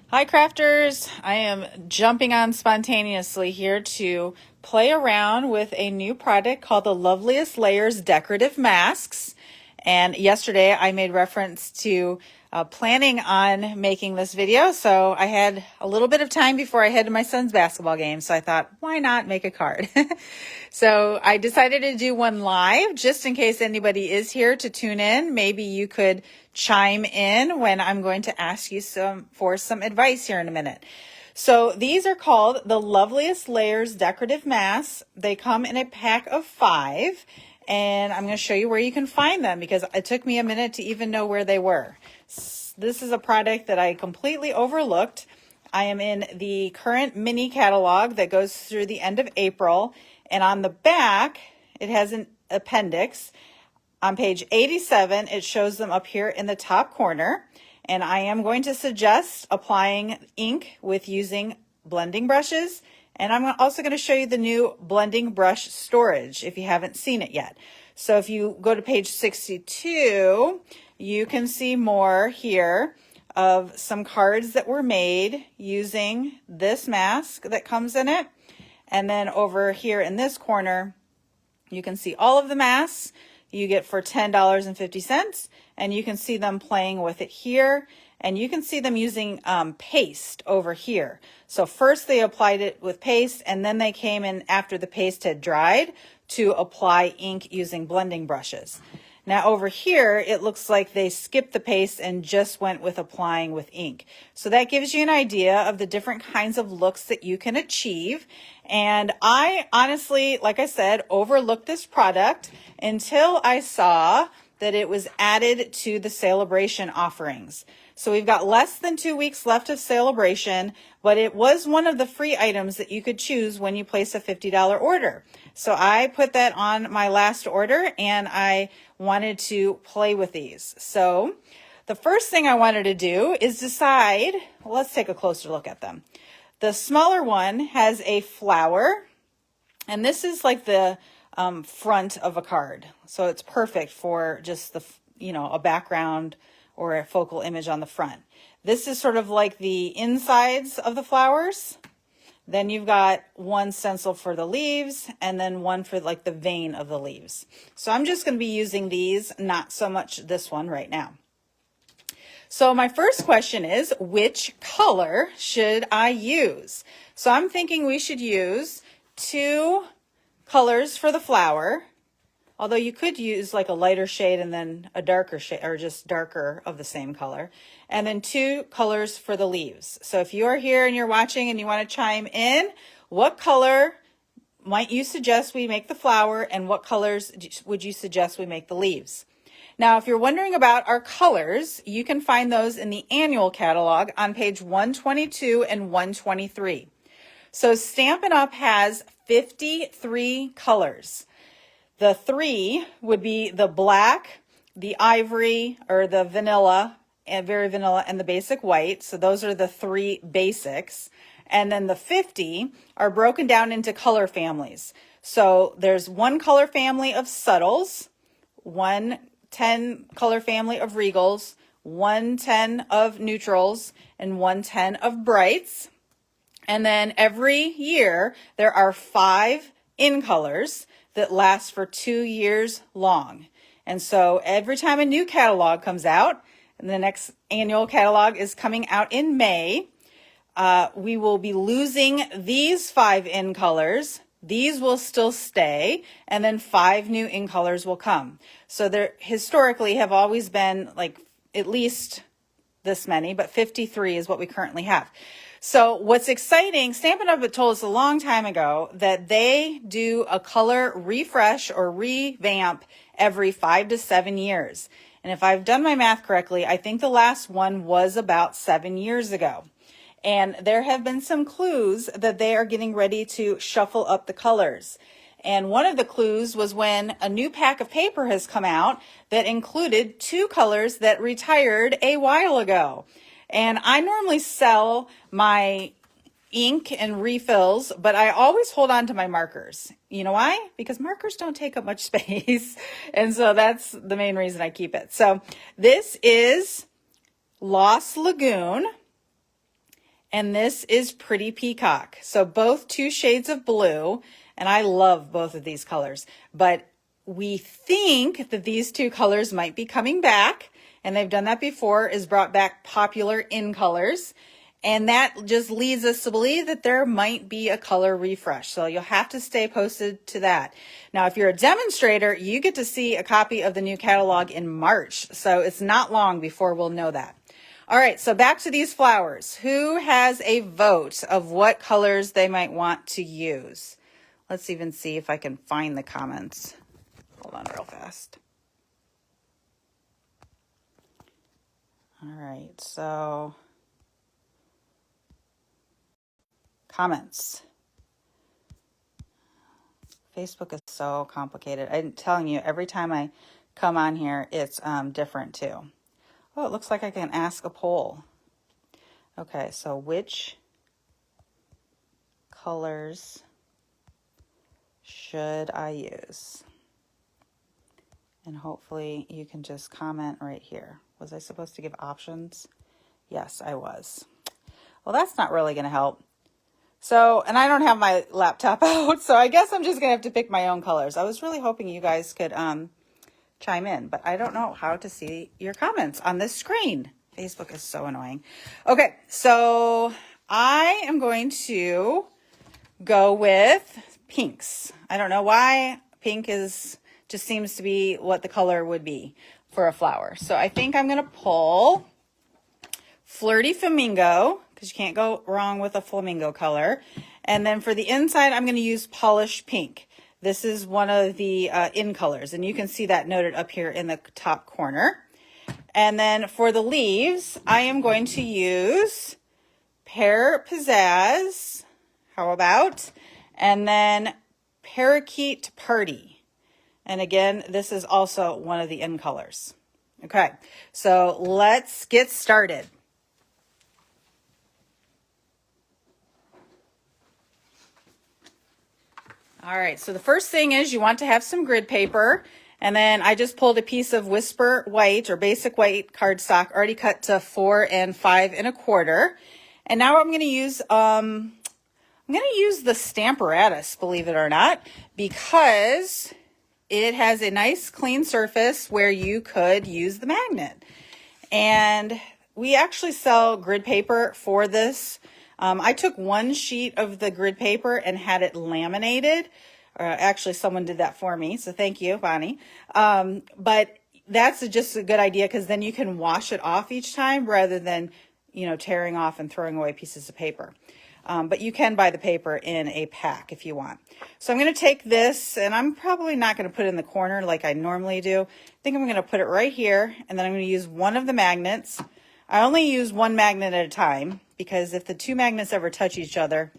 Hi crafters! I am jumping on spontaneously here to play around with a new product called the Loveliest Layers Decorative Masks. And yesterday I made reference to planning on making this video, so I had a little bit of time before I head to my son's basketball game, so I thought, why not make a card? So I decided to do one live just in case anybody is here to tune in. Maybe you could chime in when I'm going to ask you for some advice here in a minute. So these are called the Loveliest Layers Decorative Masks. They come in a pack of 5, and I'm going to show you where you can find them because it took me a minute to even know where they were. This is a product that I completely overlooked. I am in the current mini catalog that goes through the end of April, and on the back it has an appendix. On page 87, it shows them up here in the top corner, and I am going to suggest applying ink with using blending brushes, and I'm also going to show you the new blending brush storage if you haven't seen it yet. So if you go to page 62, you can see more here of some cards that were made using this mask that comes in it. And then over here in this corner, you can see all of the masks you get for $10.50, and you can see them playing with it here, and you can see them using paste over here. So first they applied it with paste, and then they came in after the paste had dried to apply ink using blending brushes. Now over here, it looks like they skipped the paste and just went with applying with ink. So that gives you an idea of the different kinds of looks that you can achieve. And I honestly, like I said, overlooked this product until I saw that it was added to the Celebration offerings. So we've got less than 2 weeks left of Celebration, but it was one of the free items that you could choose when you place a $50 order. So I put that on my last order, and I wanted to play with these. So the first thing I wanted to do is decide, well, let's take a closer look at them. The smaller one has a flower, and this is like the front of a card. So it's perfect for just the, a background or a focal image on the front. This is sort of like the insides of the flowers. Then you've got one stencil for the leaves and then one for like the vein of the leaves. So I'm just going to be using these, not so much this one right now. So my first question is, which color should I use? So I'm thinking we should use 2 colors for the flower, although you could use like a lighter shade and then a darker shade, or just darker of the same color, and then 2 colors for the leaves. So if you are here and you're watching and you want to chime in, what color might you suggest we make the flower, and what colors would you suggest we make the leaves? Now, if you're wondering about our colors, you can find those in the annual catalog on page 122 and 123. So Stampin' Up! Has 53 colors. The 3 would be the black, the ivory, or the vanilla, and very vanilla, and the basic white. So those are the 3 basics. And then the 50 are broken down into color families. So there's 1 color family of subtles, 110 color family of regals, 110 of neutrals, and 110 of brights. And then every year there are 5 in colors that last for 2 years long. And so every time a new catalog comes out, and the next annual catalog is coming out in May, we will be losing these 5 in colors. These will still stay, and then 5 new in colors will come. So there historically have always been like at least this many, but 53 is what we currently have. So what's exciting, Stampin' Up! Told us a long time ago that they do a color refresh or revamp every 5 to 7 years. And if I've done my math correctly, I think the last one was about 7 years ago. And there have been some clues that they are getting ready to shuffle up the colors. And one of the clues was when a new pack of paper has come out that included 2 colors that retired a while ago. And I normally sell my ink and refills, but I always hold on to my markers. You know why? Because markers don't take up much space. And so that's the main reason I keep it. So this is Lost Lagoon. and this is Pretty Peacock. So both two shades of blue, and I love both of these colors, but we think that these two colors might be coming back, and they've done that before, is brought back popular in colors. And that just leads us to believe that there might be a color refresh. So you'll have to stay posted to that. Now, if you're a demonstrator, you get to see a copy of the new catalog in March. So it's not long before we'll know that. All right, so back to these flowers. Who has a vote of what colors they might want to use? Let's even see if I can find the comments. Hold on real fast. All right, so comments. Facebook is so complicated. I'm telling you, every time I come on here, it's different too. Oh, it looks like I can ask a poll. Okay, so which colors should I use? And hopefully you can just comment right here. Was I supposed to give options? Yes, I was. Well, that's not really going to help. So, and I don't have my laptop out, so I guess I'm just going to have to pick my own colors. I was really hoping you guys could chime in, but I don't know how to see your comments on this screen. Facebook is so annoying. Okay, so I am going to go with pinks. I don't know why. Pink is just seems to be what the color would be for a flower. So I think I'm going to pull Flirty Flamingo, because you can't go wrong with a flamingo color. And then for the inside, I'm going to use Polished Pink. This is one of the in colors, and you can see that noted up here in the top corner. And then for the leaves, I am going to use Pear Pizzazz. How about? And then Parakeet Party. And again, this is also one of the in colors. Okay, so let's get started. All right, so the first thing is you want to have some grid paper, and then I just pulled a piece of Whisper White or Basic White cardstock already cut to 4 5 1/4. And now I'm going to use the Stamparatus, believe it or not, because it has a nice clean surface where you could use the magnet. And we actually sell grid paper for this. I took one sheet of the grid paper and had it laminated. Actually, someone did that for me, so thank you, Bonnie. But that's just a good idea because then you can wash it off each time rather than, tearing off and throwing away pieces of paper. But you can buy the paper in a pack if you want. So I'm going to take this, and I'm probably not going to put it in the corner like I normally do. I think I'm going to put it right here, and then I'm going to use one of the magnets. I only use one magnet at a time because if the two magnets ever touch each other,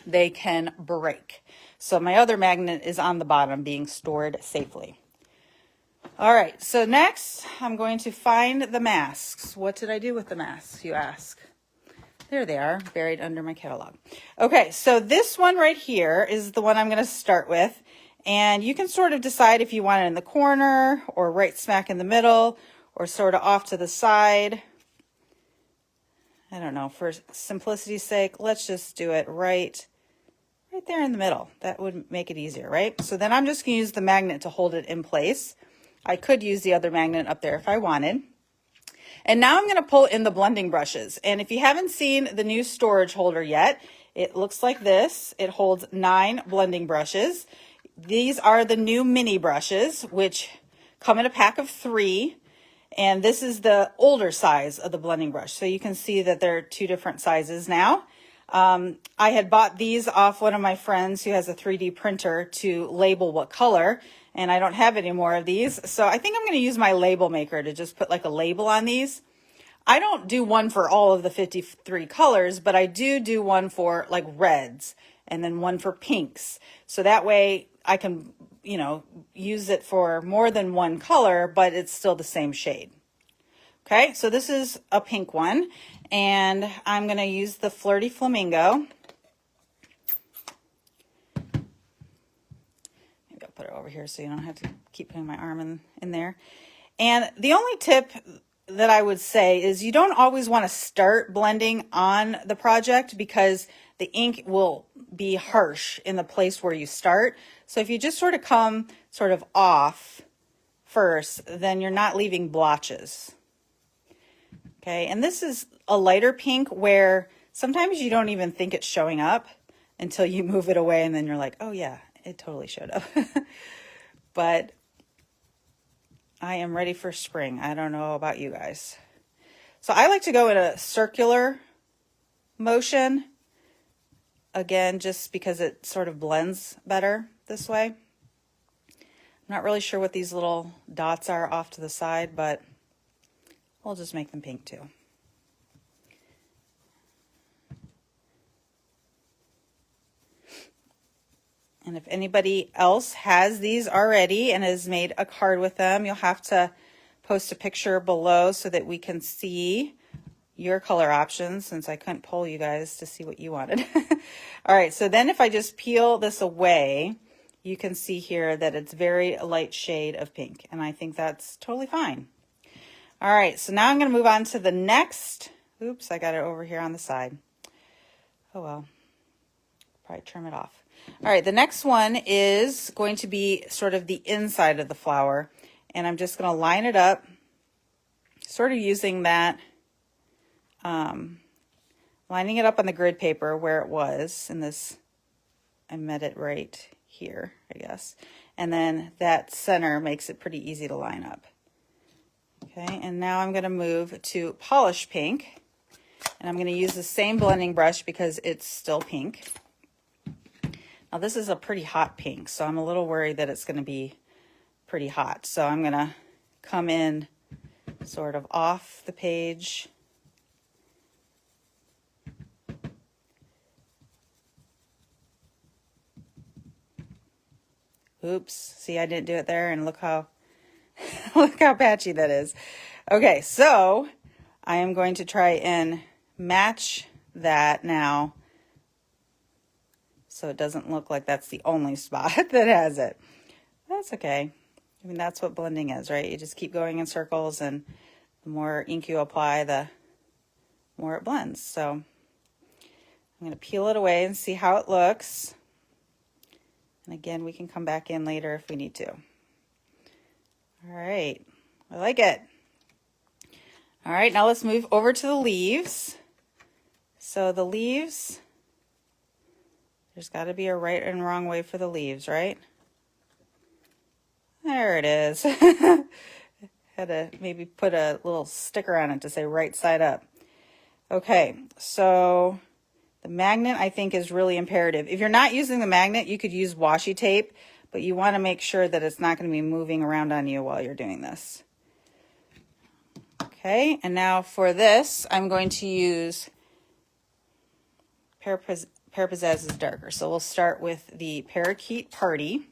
they can break. So my other magnet is on the bottom being stored safely. All right, so next I'm going to find the masks. What did I do with the masks, you ask? There they are, buried under my catalog. Okay, so this one right here is the one I'm going to start with. And you can sort of decide if you want it in the corner or right smack in the middle or sort of off to the side. I don't know, for simplicity's sake, let's just do it right there in the middle. That would make it easier, right? So then I'm just going to use the magnet to hold it in place. I could use the other magnet up there if I wanted. And now I'm going to pull in the blending brushes. And if you haven't seen the new storage holder yet, it looks like this. It holds 9 blending brushes. These are the new mini brushes, which come in a pack of 3. And this is the older size of the blending brush. So you can see that there are 2 different sizes now. I had bought these off one of my friends who has a 3D printer to label what color, and I don't have any more of these. So I think I'm going to use my label maker to just put like a label on these. I don't do one for all of the 53 colors, but I do one for like reds and then one for pinks. So that way I can, use it for more than one color, but it's still the same shade. Okay, so this is a pink one, and I'm going to use the Flirty Flamingo. Maybe I'll put it over here so you don't have to keep putting my arm in there. And the only tip that I would say is you don't always want to start blending on the project because the ink will be harsh in the place where you start. So if you just sort of come sort of off first, then you're not leaving blotches. Okay, and this is a lighter pink where sometimes you don't even think it's showing up until you move it away and then you're like, oh yeah, it totally showed up. But I am ready for spring. I don't know about you guys. So I like to go in a circular motion. Again, just because it sort of blends better this way. I'm not really sure what these little dots are off to the side, but we'll just make them pink too. And if anybody else has these already and has made a card with them, you'll have to post a picture below so that we can see your color options, since I couldn't poll you guys to see what you wanted. All right, so then if I just peel this away, you can see here that it's very light shade of pink, and I think that's totally fine. All right, so now I'm going to move on to the next. Oops, I got it over here on the side. Oh well, probably trim it off. All right, the next one is going to be sort of the inside of the flower, and I'm just going to line it up, sort of using that, lining it up on the grid paper where it was in this. I met it right here, I guess, and then that center makes it pretty easy to line up. Okay, and now I'm going to move to polish pink, and I'm going to use the same blending brush because it's still pink. Now this is a pretty hot pink, so I'm a little worried that it's going to be pretty hot. So I'm going to come in sort of off the page. Oops, see, I didn't do it there, and look how look how patchy that is. Okay, so I am going to try and match that now, so it doesn't look like that's the only spot that has it. That's okay. I mean, that's what blending is, right? You just keep going in circles, and the more ink you apply, the more it blends. So I'm going to peel it away and see how it looks. And again, we can come back in later if we need to. All right, I like it. All right, now let's move over to the leaves. So the leaves, there's got to be a right and wrong way for the leaves, right? There it is. Had to maybe put a little sticker on it to say right side up. Okay, so the magnet I think is really imperative. If you're not using the magnet, you could use washi tape, but you want to make sure that it's not going to be moving around on you while you're doing this. Okay, and now for this, I'm going to use Pear Pizzazz is darker. So we'll start with the Parakeet Party.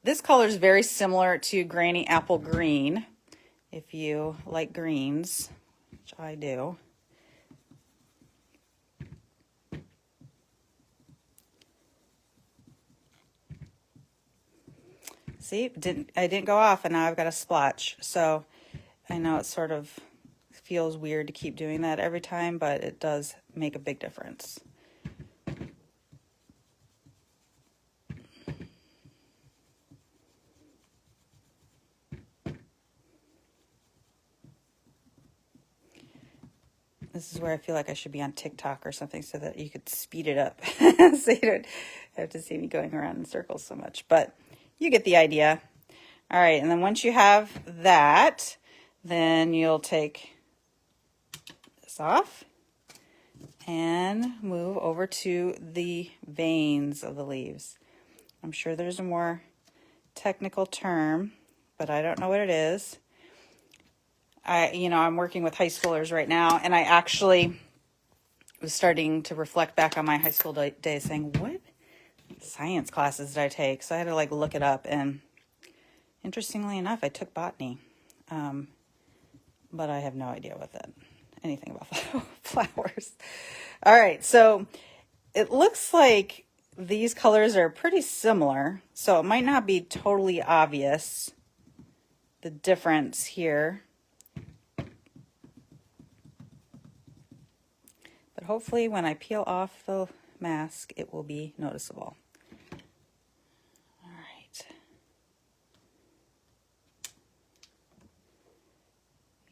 This color is very similar to Granny Apple Green, if you like greens, which I do. See, I didn't go off, and now I've got a splotch. So I know it sort of feels weird to keep doing that every time, but it does make a big difference. This is where I feel like I should be on TikTok or something so that you could speed it up so you don't have to see me going around in circles so much. But you get the idea. All right, and then once you have that, then you'll take this off and move over to the veins of the leaves. I'm sure there's a more technical term, but I don't know what it is. I'm working with high schoolers right now, and I actually was starting to reflect back on my high school days saying, what science classes did I take? So I had to look it up, and interestingly enough, I took botany, but I have no idea anything about flowers. All right, so it looks like these colors are pretty similar, so it might not be totally obvious the difference here. hopefully when I peel off the mask, it will be noticeable. All right.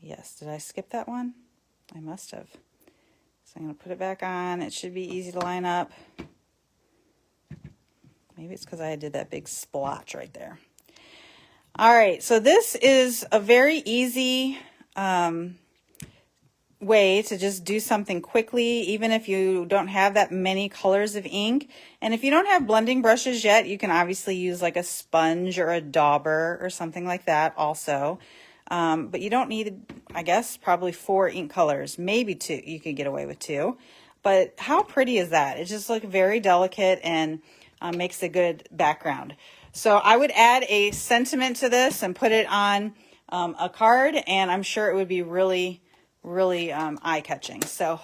Yes, did I skip that one? I must have. So I'm going to put it back on. It should be easy to line up. Maybe it's because I did that big splotch right there. All right, so this is a very easy way to just do something quickly, even if you don't have that many colors of ink. And if you don't have blending brushes yet, you can obviously use like a sponge or a dauber or something like that also. But you don't need, I guess, probably 4 ink colors, maybe 2. You could get away with 2. But how pretty is that? It just looks very delicate and makes a good background. So I would add a sentiment to this and put it on a card, and I'm sure it would be really eye-catching. So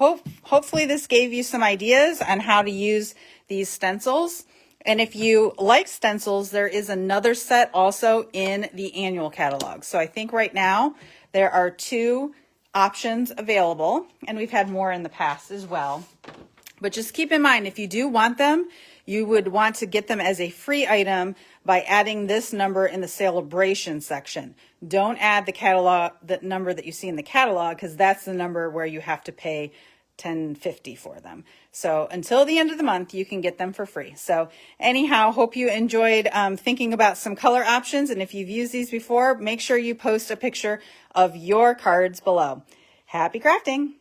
hopefully this gave you some ideas on how to use these stencils. And if you like stencils, there is another set also in the annual catalog. So I think right now there are 2 options available, and we've had more in the past as well. But just keep in mind, if you do want them, you would want to get them as a free item by adding this number in the celebration section. Don't add the catalog, the number that you see in the catalog, because that's the number where you have to pay $10.50 for them. So until the end of the month, you can get them for free. So anyhow, hope you enjoyed thinking about some color options. And if you've used these before, make sure you post a picture of your cards below. Happy crafting!